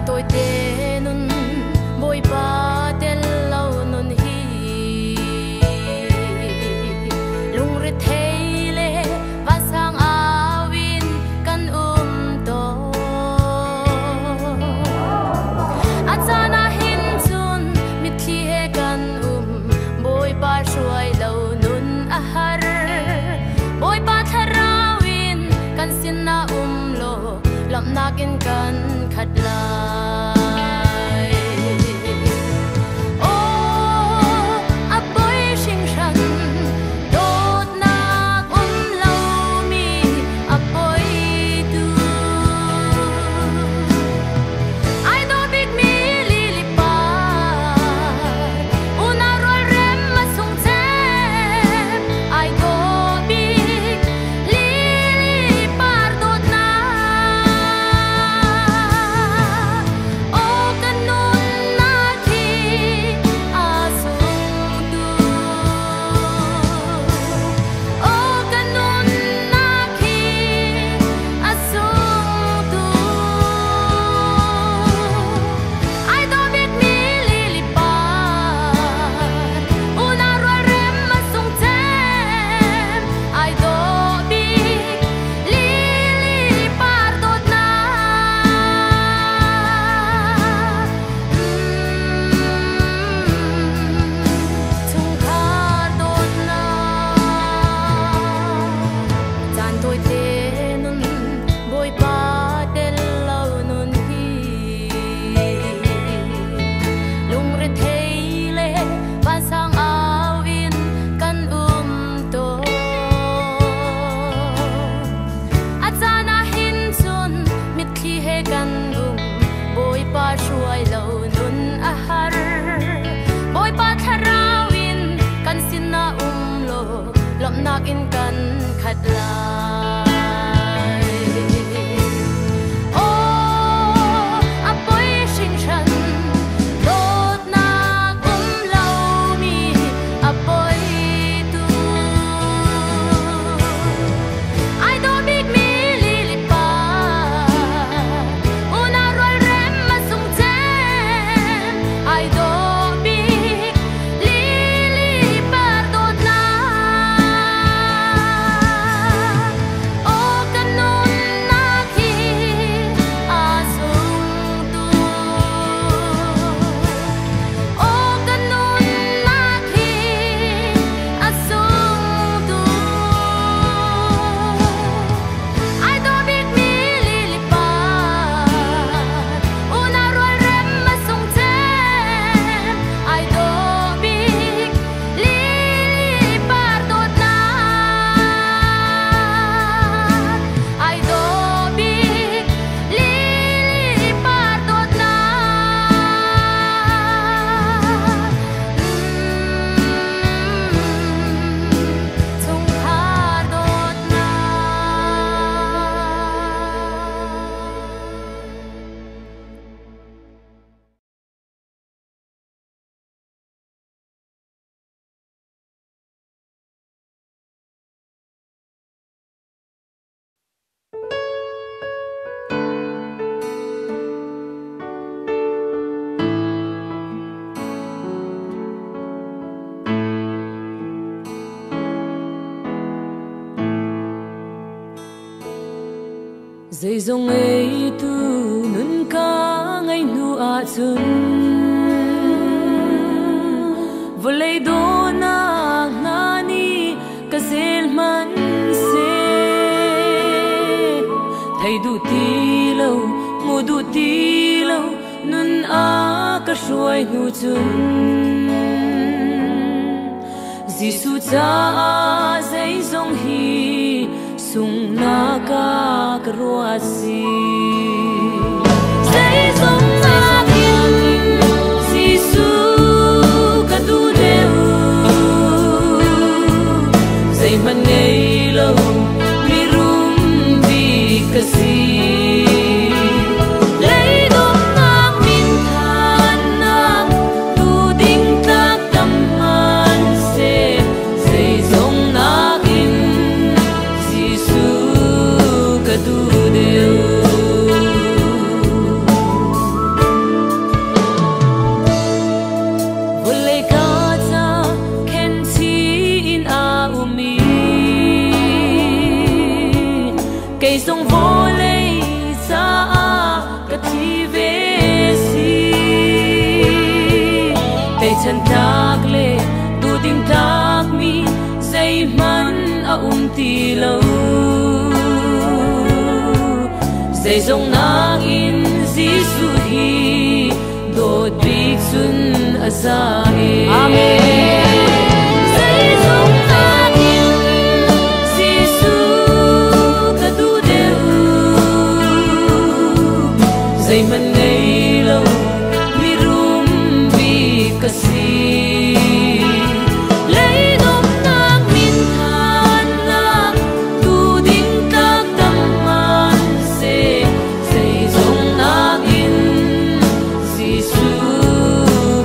tôi tê nun bôi ba tên lâu nun hi lung rít thấy lệ và sang awin kan to achana hin chun mit thi he kan bôi ba suai lâu nun ahar bôi ba tharawin kan sin na lo lam nakin kan khát lại ô ấp bối sinh sanh đốt nát lâu mi ấp bối tu ai đó biết mi li li pa una roi rem mà sung chém ai đó biết li li par đốt nát in kan khát lại ô ấp bối sinh sanh đốt na lâu mi ấp bối tu ai đó biết mi li li pa una roi rem mà sung chém ai đó biết li li par đốt na dây dòng ấy tu nun ca ngày nu a chun vô lấy đô na ngani ka zel man se thầy du ti lâu mu du ti lâu nun a ka shuai nu chun Giêsu cha dây dòng hi sung na ka kruasi dây dòng na kim Giêsu ka du deu dây man ngày lâu mi rum vi ka si do chân thác lệ tu tình thác mi dây mắn a ti lâu dây dòng nang in Giêsu hi đột big sun azae amen dây dòng nang in Giêsu ca tu đều dây man ngày lâu mi rum vi kasi lấy đom nang min than na tu ding tak tam man se dây dòng nang in Giêsu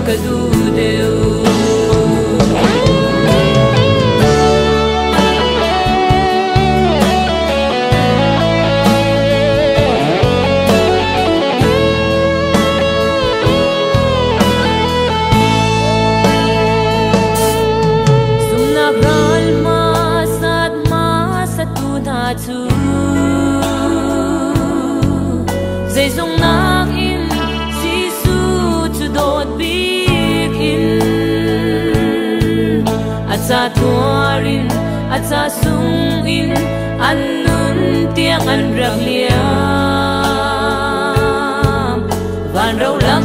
ca tu đều dây dòng nang in Giêsu chu đột big in acha thuarin acha sung in an nun tiang an rang liam van rau lak